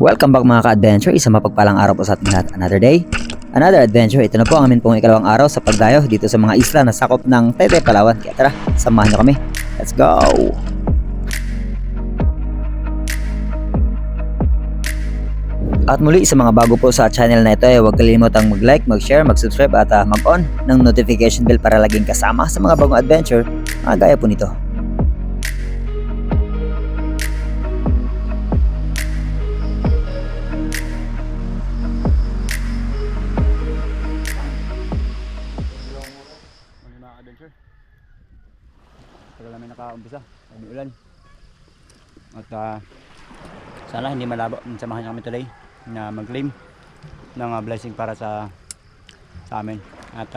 Welcome back mga ka-adventure, isang mapagpalang araw po sa ating lahat. Another day, another adventure. Ito na po ang amin pong ikalawang araw sa pagdayo dito sa mga isla na sakop ng Taytay, Palawan. Kaya tara, samahan nyo kami. Let's go! At muli sa mga bago po sa channel na ito ay huwag kalimutang mag-like, mag-share, mag-subscribe at mag-on ng notification bell para laging kasama sa mga bagong adventure mga gaya po nito. Tagal namin nakaumpisa, may ulan. At sana hindi malabo. Samahan kami today na mag-claim ng blessing para sa amin. At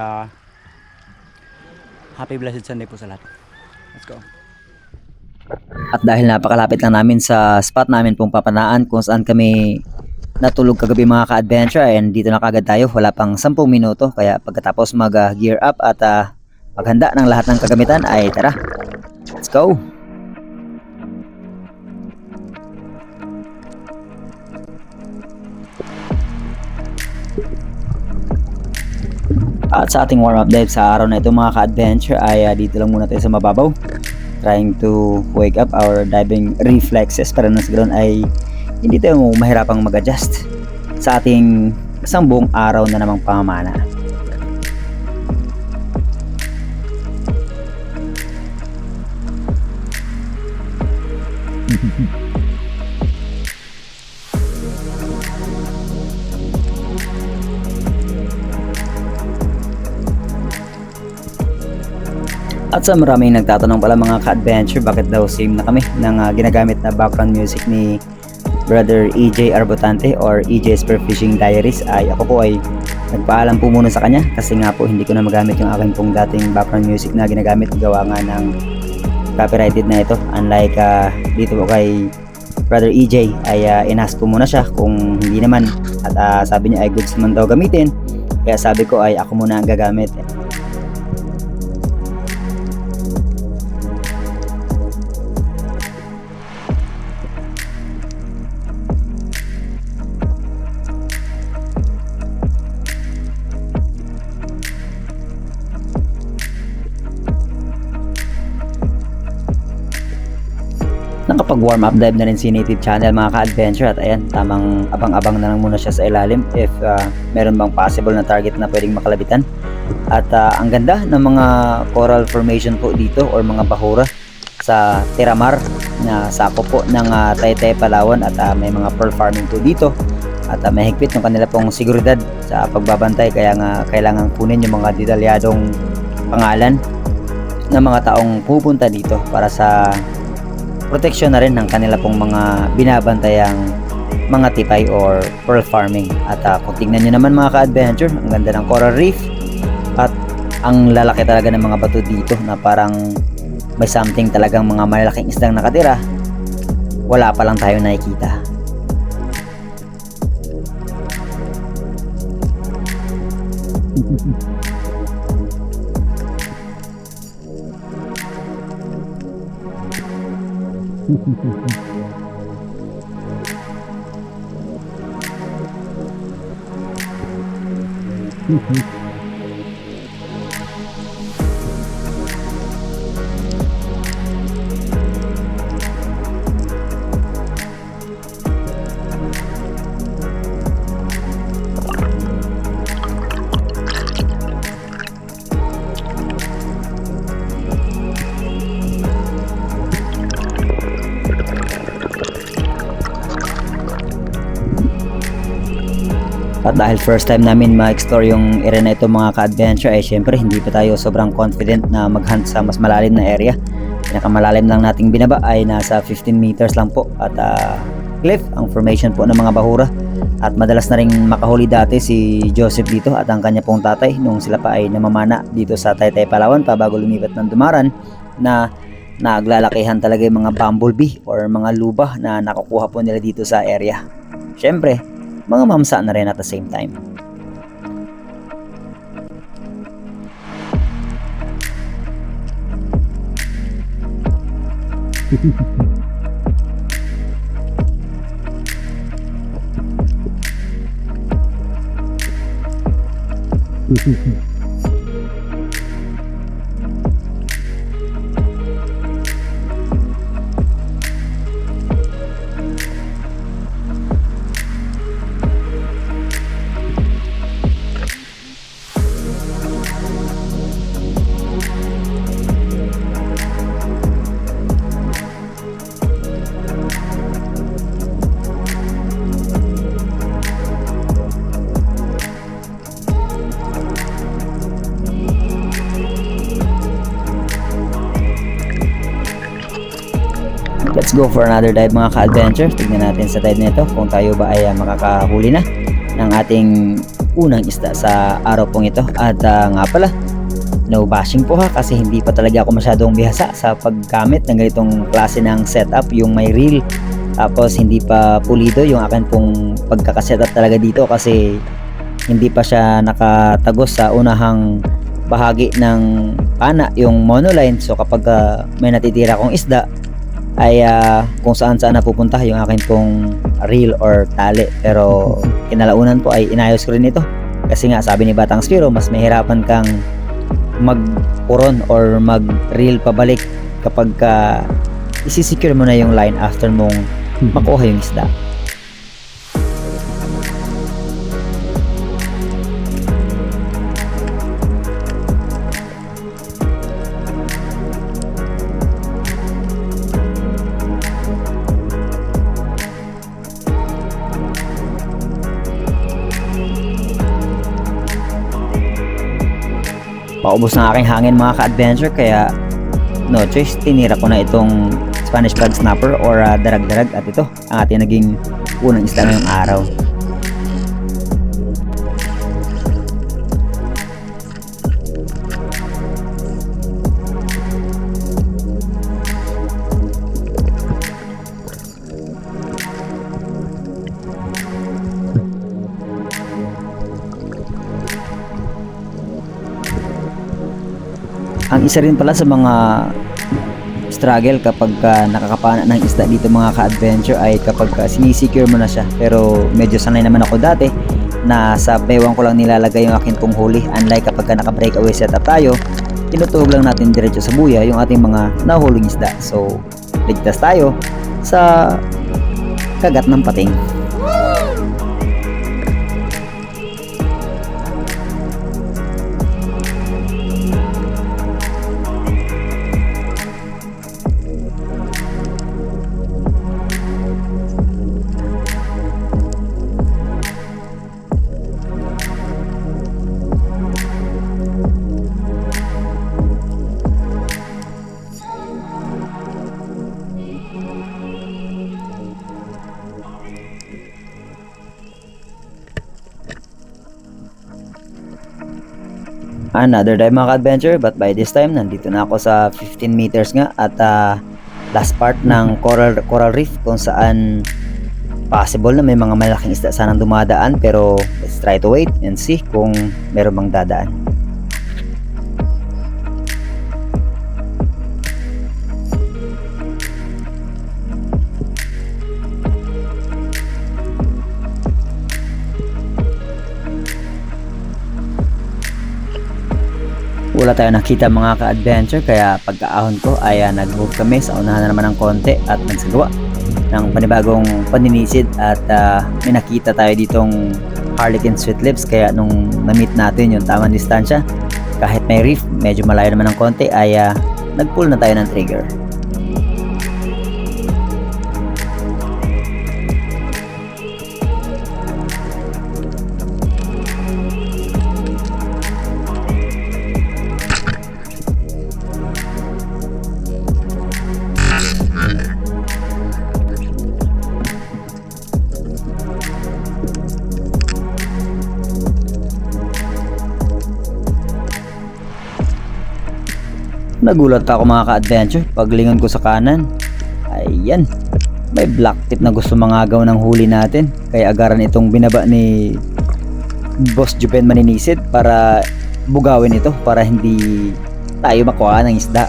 happy blessed Sunday po sa lahat. Let's go. At dahil napakalapit lang namin sa spot namin pong papanaan kung saan kami natulog kagabi mga ka-adventure, and dito na kagad tayo, wala pang 10 minuto. Kaya pagkatapos mag-gear up at maghanda ng lahat ng kagamitan ay tara, let's go! At sa ating warm-up dive sa araw na ito mga ka-adventure ay dito lang muna tayo sa mababaw, trying to wake up our diving reflexes para na sa ganoon ay hindi tayo mahirapang mag-adjust sa ating isang buong araw na namang pamamana. At sa maraming nagtatanong pala mga ka-adventure, bakit daw same na kami ng ginagamit na background music ni Brother EJ Arbutante or EJ Spearfishing Diaries, ay ako po ay nagpaalam po muna sa kanya kasi nga po hindi ko na magamit yung aking pong dating background music na ginagamit, gawa nga ng copyrighted na ito. Unlike dito po kay Brother EJ ay inask ko muna siya kung hindi naman, at sabi niya ay goods naman daw gamitin, kaya sabi ko ay ako muna ang gagamit. Nakapag warm up dive na rin si Native Channel mga ka-adventure, at ayan, tamang abang-abang na lang muna siya sa ilalim if meron bang possible na target na pwedeng makalabitan. At ang ganda ng mga coral formation po dito or mga bahura sa Tiramar na sakop po ng Taytay, Palawan, at may mga pearl farming po dito, at mahigpit ng kanila pong seguridad sa pagbabantay, kaya nga kailangan kunin yung mga detalyadong pangalan ng mga taong pupunta dito para sa proteksyon na rin ng kanila pong mga binabantayang mga tipay or pearl farming. At kung tingnan nyo naman mga ka-adventure, ang ganda ng coral reef at ang lalaki talaga ng mga bato dito na parang may something talagang mga malalaking isdang nakatira, wala pa lang tayo nakikita. At dahil first time namin ma-explore yung area na ito mga ka-adventure, ay syempre hindi pa tayo sobrang confident na mag-hunt sa mas malalim na area. Pinakamalalim lang nating binaba ay nasa 15 meters lang po, at cliff ang formation po ng mga bahura. At madalas na rin makahuli dati si Joseph dito at ang kanya pong tatay nung sila pa ay namamana dito sa Taytay, Palawan pa bago lumipat ng Dumaran, na naglalakihan talaga yung mga bumblebee or mga luba na nakukuha po nila dito sa area. Syempre mga mamsa na rin at the same time. Let's go for another dive mga ka-adventure. Tignan natin sa dive nito kung tayo ba ay makakahuli na ng ating unang isda sa araw pong ito. At nga pala, no bashing po ha, kasi hindi pa talaga ako masyadong bihasa sa paggamit ng ganitong klase ng setup, yung may reel. Tapos hindi pa pulido yung akin pong pagkakasetup talaga dito kasi hindi pa siya nakatagos sa unahang bahagi ng pana, yung monoline. So kapag may natitira kong isda ay kung saan napupunta yung akin pong reel or tali. Pero kinalaunan po ay inayos ko rin ito kasi nga sabi ni Batang Spiro, mas mahirapan kang mag-puron or mag-reel pabalik kapag isisecure mo na yung line after mong makuha yung isda. Paubos ng aking hangin mga ka-adventure, kaya no choice, tinira ko na itong Spanish Flag Snapper or darag-darag, at ito ang ating naging unang isda ngayong araw. Ang isa rin pala sa mga struggle kapag nakakapana ng isda dito mga ka-adventure ay kapag sinisecure mo na siya. Pero medyo sanay naman ako dati na sa bewang ko lang nilalagay yung akin pong huli. Unlike kapag naka-breakaway setup tayo, tinutuhog lang natin diretso sa buya yung ating mga nahuling isda. So ligtas tayo sa kagat ng pating. Another dive mga ka-adventure, but by this time nandito na ako sa 15 meters nga at last part ng coral reef kung saan possible na may mga malaking isda sanang dumadaan, pero let's try to wait and see kung meron bang dadaan. Wala tayo nakita mga ka-adventure, kaya pagkaahon ko ay nag-move kami sa unahan na naman ng konti at nagsagawa ng panibagong paninisid. At may nakita tayo ditong Harlequin Sweet Lips, kaya nung na-meet natin yung tamang distansya, kahit may reef, medyo malayo naman ng konti, ay nag-pull na tayo ng trigger. Nagulat ako mga ka-adventure, paglingon ko sa kanan, ayan, may black tip na gusto mangagaw ng huli natin. Kaya agaran itong binaba ni Boss Jupen Maninisid para bugawin ito para hindi tayo makuha ng isda.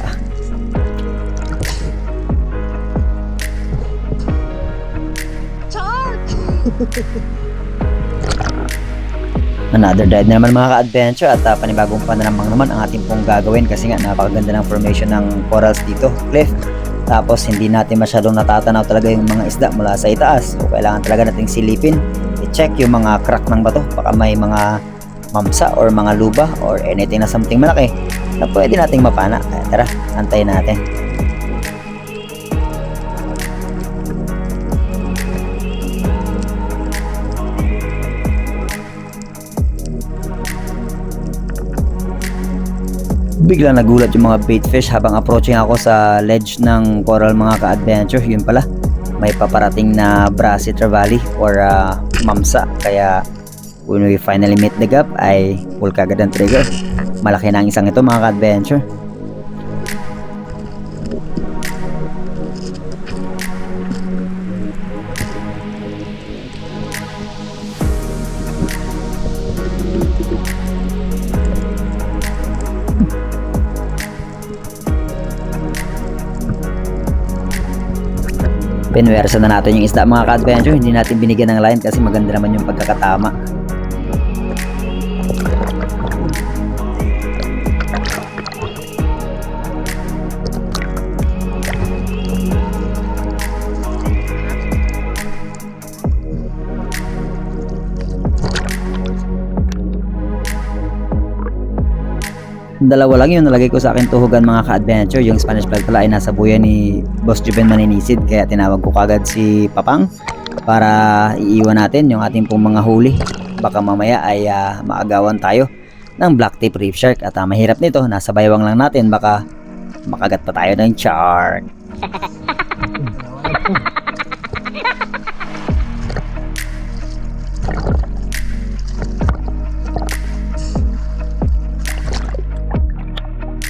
Another dive na naman mga ka-adventure at panibagong pananamang naman ang ating pong gagawin kasi nga napakaganda ng formation ng corals dito, cliff. Tapos hindi natin masyadong natatanaw talaga yung mga isda mula sa itaas. So kailangan talaga nating silipin, i-check yung mga crack ng bato, baka may mga mamsa or mga luba or anything na something malaki na pwede nating mapana. Kaya tara, antayin natin. Biglang nagulat yung mga baitfish habang approaching ako sa ledge ng coral mga ka-adventure. Yun pala, may paparating na brassy trevally or mamsa. Kaya when we finally meet the gap ay pull kagad ang trigger. Malaki na ang isang ito mga ka-adventure. Pinwersa na natin yung isda mga ka-adventure. Hindi natin binigyan ng line kasi maganda naman yung pagkakatama. Dalawa lang yung nalagay ko sa akin tuhugan mga ka-adventure. Yung Spanish flag pala ay nasa buya ni Boss Juven Maninisid, kaya tinawag ko kagad si Papang para iiwan natin yung ating pong mga huli. Baka mamaya ay maagawan tayo ng black tip reef shark at mahirap nito, nasa baywang lang natin, baka makagat pa tayo ng shark.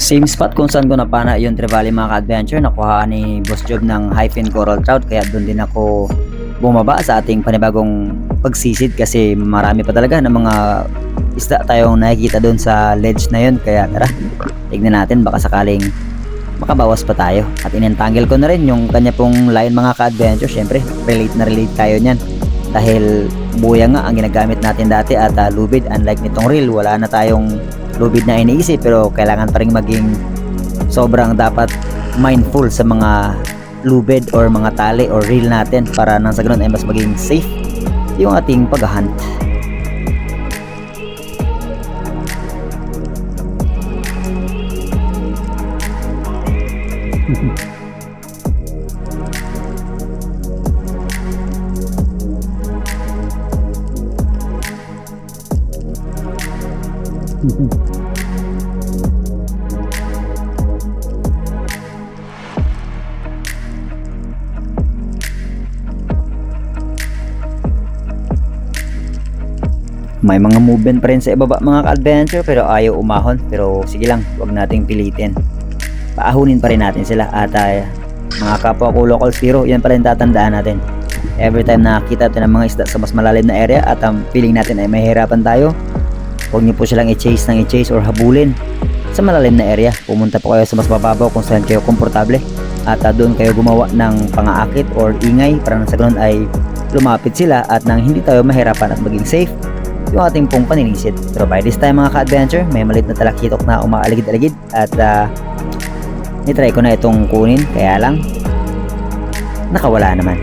Same spot kung saan ko napana yung trevally mga ka-adventure. Nakuha ni Boss Job ng hyphen coral trout, kaya doon din ako bumaba sa ating panibagong pagsisid kasi marami pa talaga ng mga isda tayong nakikita doon sa ledge na yun. Kaya tara, tignan natin, baka sakaling makabawas pa tayo. At inentangle ko na rin yung kanya pong line mga ka-adventure. Syempre, relate na relate tayo nyan dahil buya nga ang ginagamit natin dati at lubid. Unlike nitong reel, wala na tayong lubid na iniisip, pero kailangan pa rin maging sobrang dapat mindful sa mga lubid or mga tali or reel natin para nang sa ganun ay mas maging safe yung ating pag-hunt. May mga movement pa rin sa ibaba mga ka-adventure pero ayaw umahon. Pero sige lang, huwag nating pilitin. Paahunin pa rin natin sila. At mga kapwa ko local zero, yan pa rin tatandaan natin. Every time nakakita natin ng mga isda sa mas malalim na area at feeling natin ay mahirapan tayo, huwag niyo po silang i-chase ng i-chase or habulin sa malalim na area. Pumunta po kayo sa mas mababaw kung saan kayo komportable at doon kayo gumawa ng pangaakit or ingay para nang sa ganun ay lumapit sila at nang hindi tayo mahirapan at maging safe yung ating pong paninisid. Pero by this time mga ka-adventure, may maliit na talakitok na umaaligid-aligid at nitry ko na itong kunin, kaya lang nakawala naman.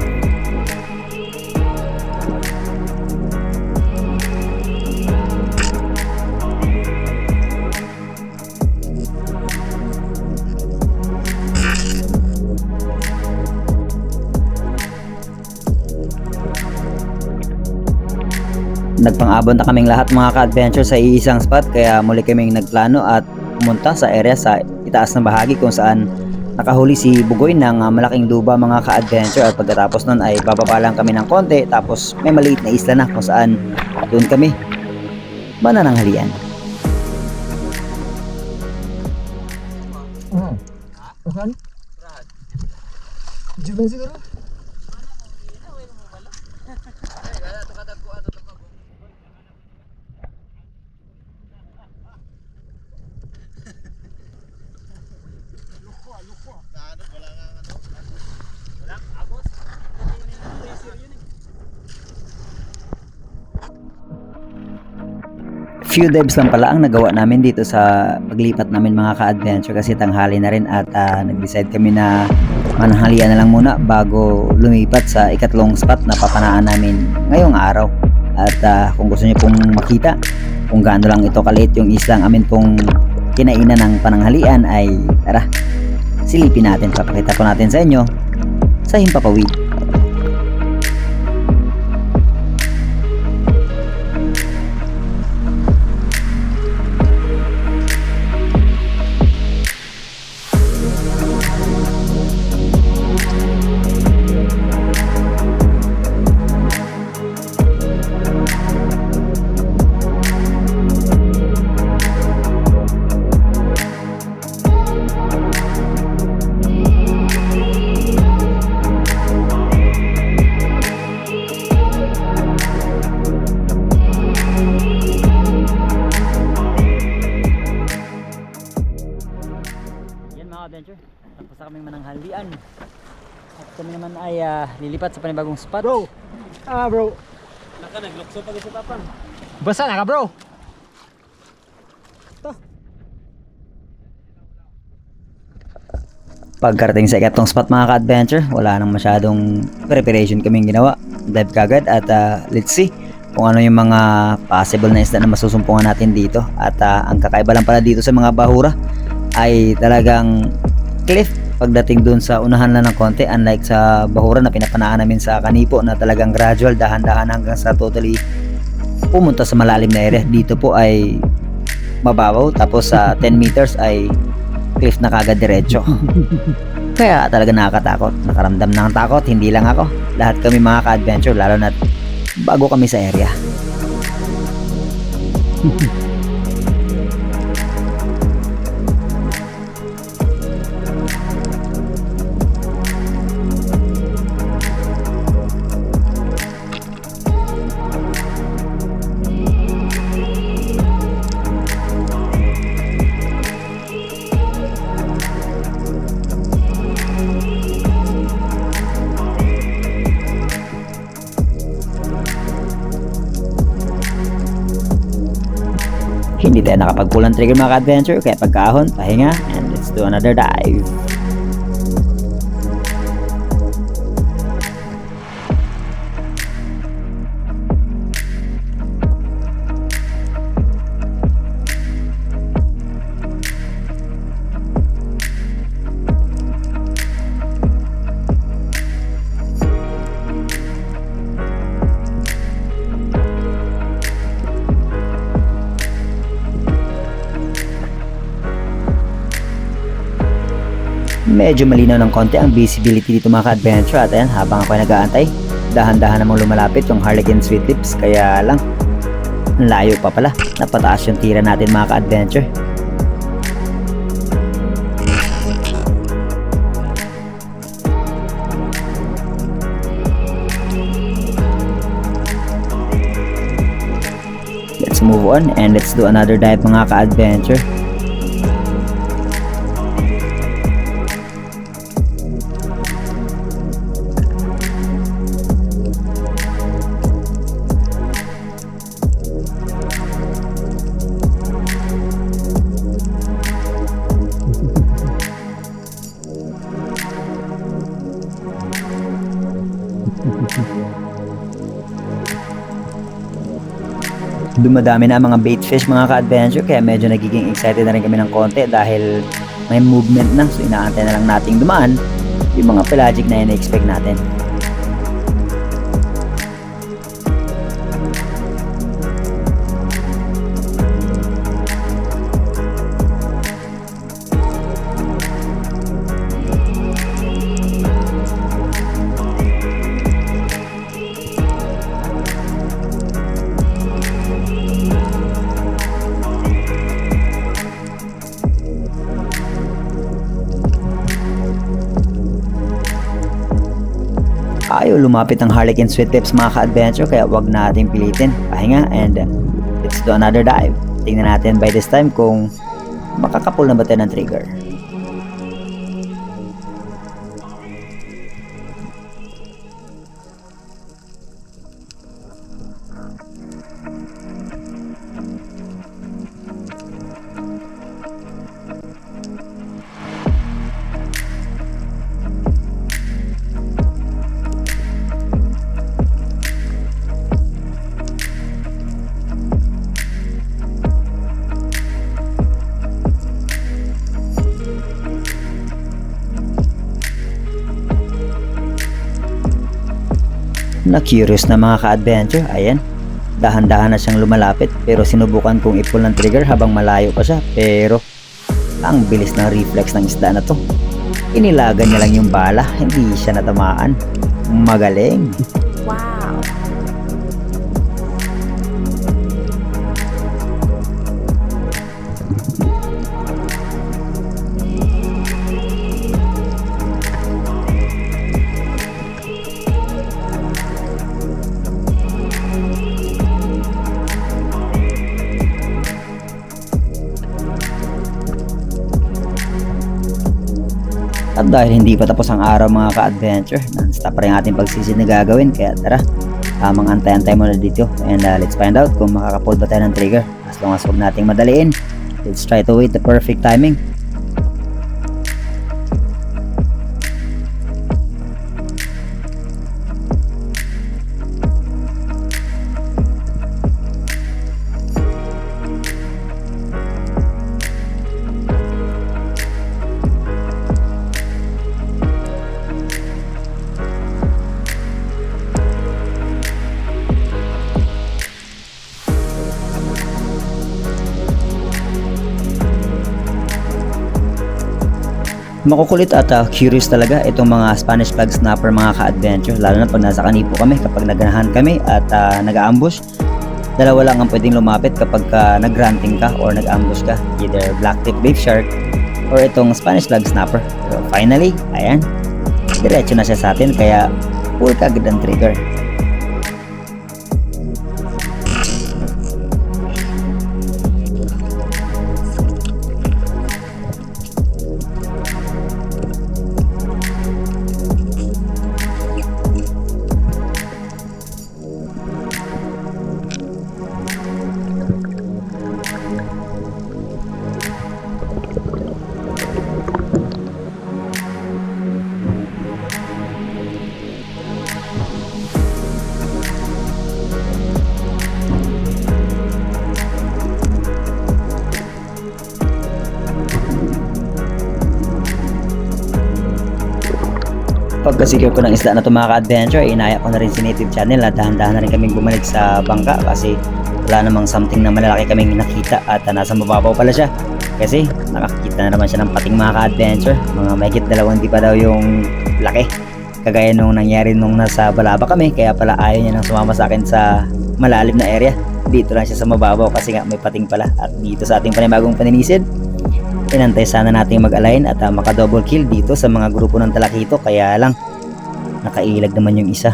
Nagpang-abot na kaming lahat mga ka-adventure sa iisang spot, kaya muli kaming nagplano at pumunta sa area sa itaas na bahagi kung saan nakahuli si Bugoy ng malaking luba mga ka-adventure. At pagkatapos nun ay bababa lang kami ng konti, tapos may maliit na isla na kung saan doon kami manananghalian. Bukan? Juven siguro? Few dives lang pala ang nagawa namin dito sa paglipat namin mga ka-adventure kasi tanghali na rin at nag-decide kami na mananghalian na lang muna bago lumipat sa ikatlong spot na papanaan namin ngayong araw. At kung gusto niyo pong makita kung gaano lang ito kaliit yung islang amin pong kinainan ng pananghalian ay tara, silipin natin. Papakita ko natin sa inyo sa Himpapawid. Adventure. Tapos na kaming mananghalian. At kami naman ay lilipat sa panibagong spot. Bro! Bro! Naka naglukso pag sa papan. Basta na ka, bro! Pagkarating sa ikatlong spot mga ka-adventure, wala nang masyadong preparation kaming ginawa. Dive kagad at let's see kung ano yung mga possible na isda na masusumpungan natin dito. At ang kakaiba lang pala dito sa mga bahura ay talagang cliff pagdating dun sa unahan lang ng konti, unlike sa bahura na pinapanaan namin sa Kanipo na talagang gradual, dahan-dahan hanggang sa totally pumunta sa malalim na area. Dito po ay mababaw, tapos sa 10 meters ay cliff na kagad diretso. Kaya talaga nakakatakot, nakaramdam ng takot, hindi lang ako, lahat kami mga ka-adventure, lalo na bago kami sa area. Hindi tayo nakapagpulang trigger mga ka-adventure, kaya pagkahon, pahinga, and let's do another dive. Medyo malinaw ng konti ang visibility dito mga ka-adventure, at ayan, habang ako ay nag-aantay, dahan-dahan namang lumalapit yung Harlequin Sweet Lips, kaya lang ang layo pa pala, napataas yung tira natin mga ka-adventure. Let's move on and let's do another dive mga ka-adventure. Dumadami na ang mga bait fish mga ka-adventure, kaya medyo nagiging excited na rin kami ng konti dahil may movement na, so inaantay na lang nating dumaan yung mga pelagic na ina-expect natin. Ayaw lumapit ang Harlequin Sweet Lips mga ka-adventure, kaya wag nating pilitin, pahinga, and let's do another dive. Tingnan natin by this time kung makakapul na ba tayo ng trigger. na curious na mga ka-adventure. Ayan, dahan-dahan na siyang lumalapit pero sinubukan kong i-pull ng trigger habang malayo pa siya, pero ang bilis ng reflex ng isda na to. Inilagan niya lang yung bala, hindi siya natamaan. Magaling. Wow. At dahil hindi pa tapos ang araw mga ka-adventure, non-stop pa rin ating pagsisid na gagawin, kaya tara, tamang antay-antay muna dito and let's find out kung makakapull ba tayo ng trigger. As long as huwag nating madaliin, let's try to wait the perfect timing. Makukulit at curious talaga itong mga Spanish flag snapper mga ka-adventure, lalo na pag nasa kanipo kami, kapag naganahan kami at nag-ambush. Dalawa lang ang pwedeng lumapit kapag nag-grunting ka or nag-ambush ka, either blacktip reef shark or itong Spanish flag snapper. Pero finally, ayan, diretso na siya sa atin, kaya pull ka agad ang trigger. Pagka-secure ko ng isda na ito mga ka-adventure, inaya ko na rin si Native Channel at dahan-dahan na rin kaming bumalik sa bangka kasi wala namang something na malalaki kaming nakita at nasa mababaw pala siya. Kasi nakakita na naman siya ng pating mga ka-adventure, mga mahigit 2 pa daw yung laki. Kagaya nung nangyari nung nasa Balaba kami, kaya pala ayaw niya nang sumama sa akin sa malalim na area. Dito lang siya sa mababaw kasi nga may pating pala. At dito sa ating panibagong paninisid, inantay sana natin mag-align at maka-double kill dito sa mga grupo ng talakito, kaya lang nakailag naman yung isa.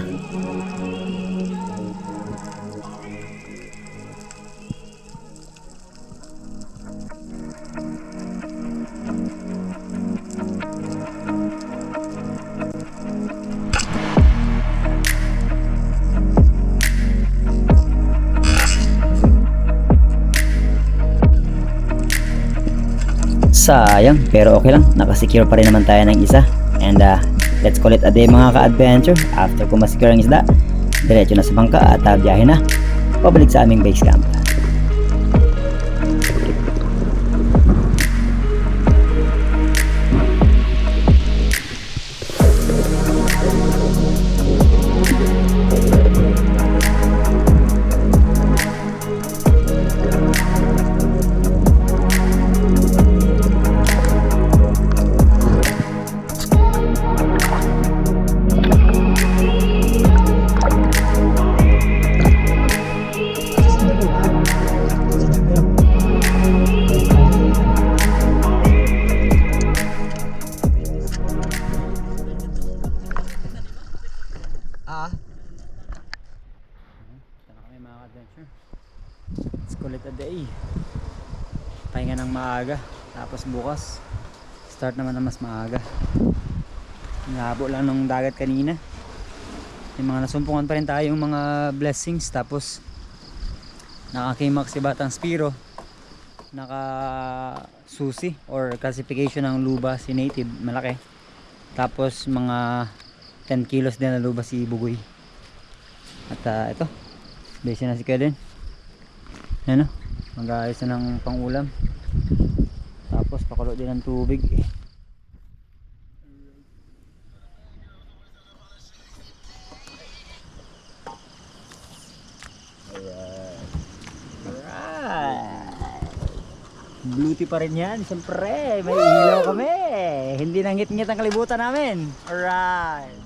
Sayang, pero okay lang, nakasecure pa rin naman tayo ng isa. And let's call it a day mga ka-adventure. After ko masecure ang isda, diretso na sa bangka at biyahe na pabalik sa aming base camp. Let's call it a day. Pahinga ng maaga, tapos bukas start naman na mas maaga. Nahabo lang ng dagat kanina. May mga nasumpungan pa rin tayong mga blessings. Tapos naka-K-Max si Batang Spiro, naka susi or classification ng luba si Native, malaki. Tapos mga 10 kilos din na luba si Bugoy. At ito, busy na si Keden. Yan o, mag-aayos na ng pang-ulam. Tapos pakulo din ng tubig. Blue tea pa rin yan. Siyempre, may ilaw kami. Hindi nangit-ngit ang kalibutan namin. Alright.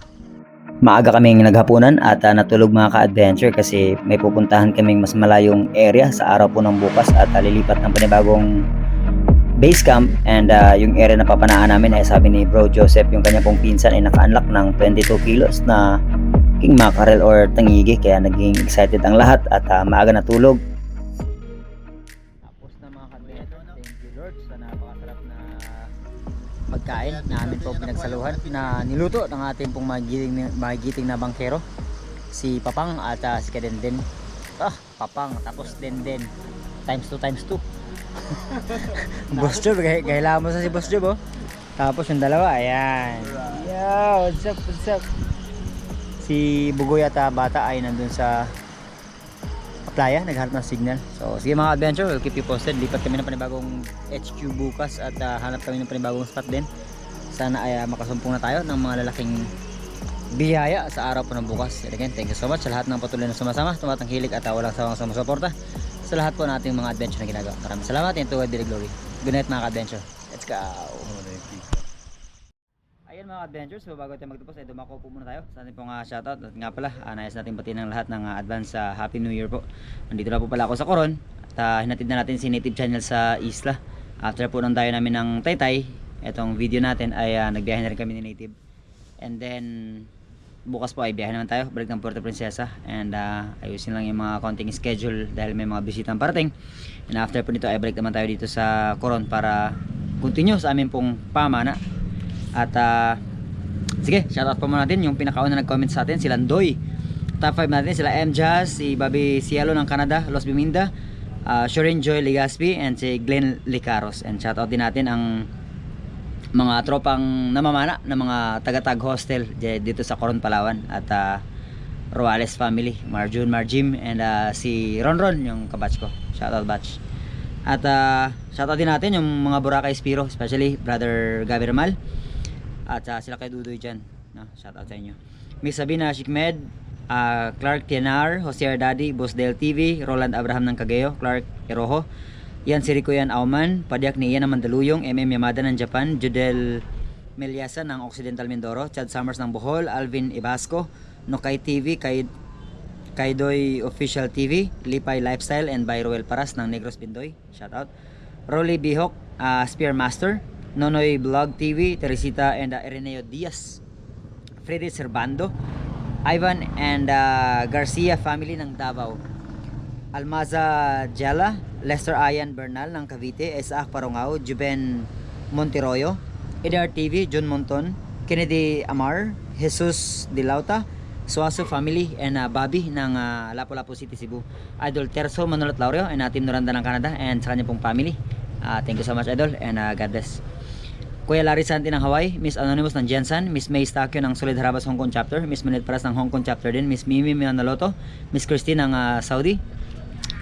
Maaga kaming naghapunan at natulog mga ka-adventure kasi may pupuntahan kaming mas malayong area sa araw po ng bukas at lilipat ng panibagong base camp and yung area na papanaan namin ay sabi ni Bro Joseph yung kanya pong pinsan ay naka-unlock ng 22 kilos na king mackerel or tangigi kaya naging excited ang lahat at maaga natulog. Tapos na mga ka-adventure, thank you Lord sa napakasarap na magkain namin po pinagsaluhan na niluto ng ating pong magigiting na bangkero si Papang at si Kadenden. Papang tapos Denden times 2 Boss Job, gahila mo sa si Boss Job, oh. Tapos yung dalawa, ayan. Yo, what's up? Si Bugoy at Bata ay nandun sa playa, naghanap ng signal. So, sige mga adventure, we'll keep you posted. Lipat kami ng panibagong HQ bukas at hanap kami ng panibagong spot din. Sana ay makasumpong na tayo ng mga lalaking biyaya sa araw po ng bukas. And again, thank you so much sa lahat ng patuloy na sumasama, tumatangkilik at walang sawang sumusuporta sa lahat po nating mga adventure na ginagawa. Maraming salamat and to God be the glory. Good night mga adventure. Let's go! Ayun mga adventures, so bago tayo magtapos ay dumako po muna tayo sa ating pong shoutout. At nga pala, nais natin batiin ng lahat ng advance Happy New Year po. Nandito na po pala ako sa Coron at hinatid na natin si Native Channel sa isla. After po nang tayo namin ng Taytay, itong video natin ay nagbiyahe na rin kami ni Native. And then bukas po ay biyahe naman tayo, balik ng Puerto Princesa and ayusin lang yung mga konting schedule dahil may mga bisitang parating. And after po nito ay balik naman tayo dito sa Coron para continue sa amin pong pamana. At sige, shoutout po muna natin yung pinakauna nag-comment sa atin, si Landoy. Top 5 natin sila M. Jazz, si Bobby Cielo ng Canada, Los Biminda, Shorin Joy Legaspi and si Glenn Licaros. And shoutout din natin ang mga tropang namamana ng mga taga-tag hostel dito sa Coron, Palawan at Roales family, Marjun, Marjim and si Ronron yung kabatch ko. Shoutout batch. At shoutout din natin yung mga Boracay Spiro, especially brother Gabi Ramal at sila kay Dudoy dyan, no? Shoutout sa inyo. Miss Sabina Shikmed, Clark Tienar, Jose Ardadi, Boss Del TV, Roland Abraham ng Cageo, Clark Erojo, yan si Rico Yan Auman, Padyak ni Ian ng Mandaluyong, MM Yamada ng Japan, Judel Meliasa ng Occidental Mindoro, Chad Summers ng Bohol, Alvin Ibasco, Nokay TV, Kaidoy Official TV, Lipay Lifestyle and by Roel Paras ng Negros Pindoy, shout out. Rolly Bihok, Spearmaster, Nonoy Vlog TV, Teresita and Ireneo Diaz, Freddy Servando, Ivan and Garcia family ng Davao, Almaza Jela, Lester Ayan Bernal ng Cavite, Isaac Parongao, Juben Monteroyo, Edar TV, John Monton, Kennedy Amar, Jesus Dilauta, Suaso family and Bobby ng Lapu-Lapu City, Cebu, Idol Terso Manolot Laureo and Team Noranda ng Canada and sa kanya pong family. Thank you so much Idol and God bless. Kuya Larry Santi ng Hawaii, Miss Anonymous ng Jensen, Miss May Stakyo ng Solid Harabas Hong Kong Chapter, Miss Manit Paras ng Hong Kong Chapter din, Miss Mimi Manaloto, Miss Christine ng Saudi,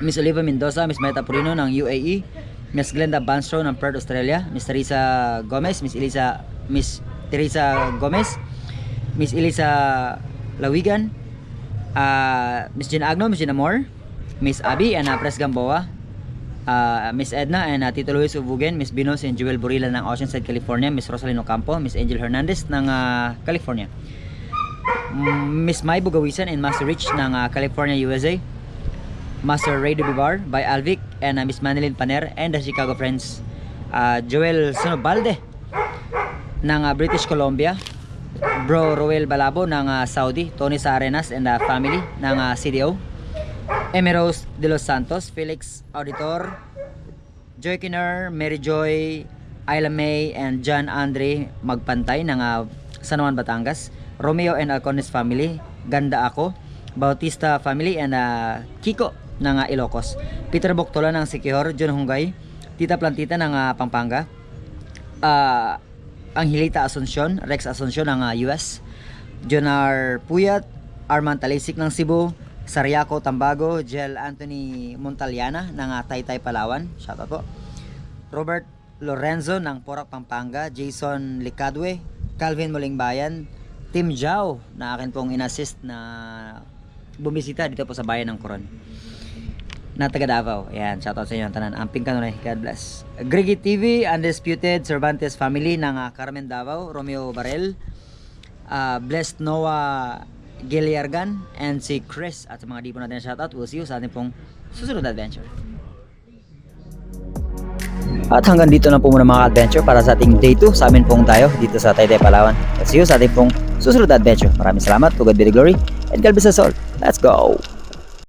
Miss Oliva Mendoza, Miss Meta Purino ng UAE, Miss Glenda Banstrow ng Perth, Australia, Miss Teresa Gomez, Miss Teresa Gomez, Miss Elisa Lawigan, Miss Gina Agno, Miss Gina Moore, Miss Abby and Pres Gamboa, Miss Edna and Tito Luis Ubugen, Miss Binos and Jewel Burila ng Oceanside, California, Miss Rosalino Campo, Miss Angel Hernandez ng California, Miss Mai Bugawisan and Master Rich ng California, USA, Master Ray Dubibar by Alvic and Miss Manilyn Paner and the Chicago Friends, Joel Sinobalde ng British Columbia, Bro Roel Balabo ng Saudi, Tony Sarenas and family ng CDO, Emeros de los Santos, Felix Auditor, Joy Kinner, Mary Joy, Ayla May and John Andre Magpantay ng San Juan, Batangas, Romeo and Alcones family, Ganda Ako, Bautista family and Kiko ng Ilocos, Peter Boktola ng Siquijor, John Hungay, Tita Plantita ng Pampanga, Angelita Asuncion, Rex Asuncion ng US, Jonar Puyat, Arman Talisik ng Cebu, Sariaco Tambago, Jel Anthony Montaliana ng Taytay, Palawan, shoutout po, Robert Lorenzo ng Porac, Pampanga, Jason Licadwe, Calvin Molingbayan, Tim Jao na akin pong inassist na bumisita dito po sa bayan ng Coron. na taga Davao. Ayan, shoutout sa inyo ang tanan. Amping kanunay. God bless. Gregi TV, Undisputed, Cervantes Family ng Carmen Davao, Romeo Barel, Blessed Noah Giliargan, and si Chris at sa mga di po natin na shoutout. We'll see you sa ating pong susunod na adventure. At hanggang dito na po muna mga adventure para sa ating day 2 sa amin pong tayo dito sa Taytay, Palawan. Let's see you sa ating pong susunod na adventure. Maraming salamat. To God be the glory and God bless us all. Let's go!